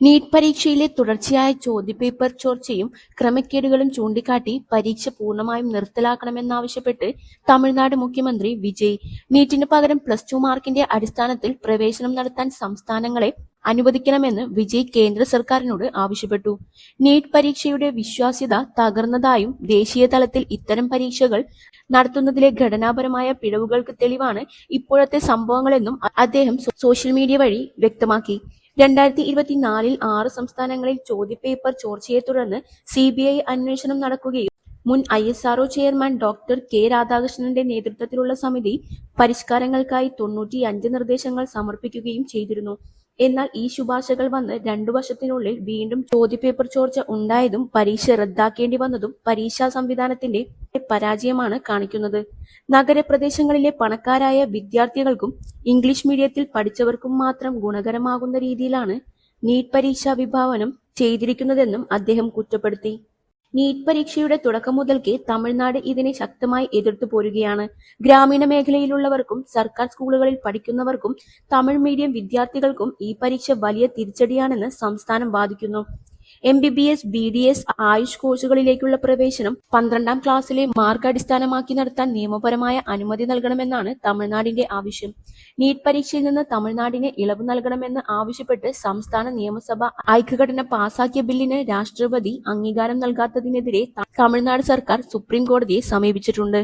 NEET പരീക്ഷയിലെ തുടർച്ചയായ ചോദ്യപേപ്പർ ചോർച്ചയും ക്രമക്കേടുകളും ചൂണ്ടിക്കാട്ടി പരീക്ഷ പൂർണ്ണമായും നിർത്തലാക്കണമെന്നാവശ്യപ്പെട്ട് തമിഴ്നാട് മുഖ്യമന്ത്രി വിജയ് നീറ്റിന് പകരം +2 മാർക്കിന്റെ അടിസ്ഥാനത്തിൽ പ്രവേശനം നടത്താൻ സംസ്ഥാനങ്ങളെ അനുവദിക്കണമെന്ന് വിജയ് കേന്ദ്ര സർക്കാരിനോട് ആവശ്യപ്പെട്ടു. നീറ്റ് പരീക്ഷയുടെ വിശ്വാസ്യത തകർന്നതായും ദേശീയ തലത്തിൽ ഇത്തരം പരീക്ഷകൾ നടത്തുന്നതിലെ ഘടനാപരമായ പിഴവുകൾക്ക് തെളിവാണ് ഇപ്പോഴത്തെ സംഭവങ്ങളെന്നും അദ്ദേഹം സോഷ്യൽ മീഡിയ വഴി വ്യക്തമാക്കി. 2024 6 സംസ്ഥാനങ്ങളിൽ ചോദ്യപേപ്പർ ചോർച്ചയെ തുടർന്ന് CBI അന്വേഷണം നടക്കുകയും മുൻ ISRO ചെയർമാൻ ഡോക്ടർ കെ രാധാകൃഷ്ണന്റെ നേതൃത്വത്തിലുള്ള സമിതി പരിഷ്കാരങ്ങൾക്കായി 95 നിർദ്ദേശങ്ങൾ സമർപ്പിക്കുകയും ചെയ്തിരുന്നു. എന്നാൽ ഈ ശുപാർശകൾ വന്ന് 2 വർഷത്തിനുള്ളിൽ വീണ്ടും ചോദ്യപേപ്പർ ചോർച്ച ഉണ്ടായതും പരീക്ഷ റദ്ദാക്കേണ്ടി വന്നതും പരീക്ഷാ സംവിധാനത്തിന്റെ പരാജയമാണ് കാണിക്കുന്നത്. നഗരപ്രദേശങ്ങളിലെ പണക്കാരായ വിദ്യാർത്ഥികൾക്കും ഇംഗ്ലീഷ് മീഡിയത്തിൽ പഠിച്ചവർക്കും മാത്രം ഗുണകരമാകുന്ന രീതിയിലാണ് നീറ്റ് പരീക്ഷ വിഭാവനം ചെയ്തിരിക്കുന്നതെന്നും അദ്ദേഹം കുറ്റപ്പെടുത്തി. നീറ്റ് പരീക്ഷയുടെ തുടക്കം മുതൽക്കേ തമിഴ്നാട് ഇതിനെ ശക്തമായി എതിർത്തു പോരുകയാണ്. ഗ്രാമീണ മേഖലയിലുള്ളവർക്കും സർക്കാർ സ്കൂളുകളിൽ പഠിക്കുന്നവർക്കും തമിഴ് മീഡിയം വിദ്യാർത്ഥികൾക്കും ഈ പരീക്ഷ വലിയ തിരിച്ചടിയാണെന്ന് സംസ്ഥാനം വാദിക്കുന്നു. MBBS, BDS, ആയുഷ് കോഴ്സുകളിലേക്കുള്ള പ്രവേശനം 12ാം ക്ലാസ്സിലെ മാർക്ക് അടിസ്ഥാനമാക്കി നടത്താൻ നിയമപരമായ അനുമതി നൽകണമെന്നാണ് തമിഴ്നാടിന്റെ ആവശ്യം. നീറ്റ് പരീക്ഷയിൽ നിന്ന് തമിഴ്നാടിന് ഇളവ് നൽകണമെന്ന് ആവശ്യപ്പെട്ട് സംസ്ഥാന നിയമസഭ ഐക്യകണ്ഠേന പാസാക്കിയ ബില്ലിന് രാഷ്ട്രപതി അംഗീകാരം നൽകാത്തതിനെതിരെ തമിഴ്നാട് സർക്കാർ സുപ്രീം കോടതിയെ സമീപിച്ചിട്ടുണ്ട്.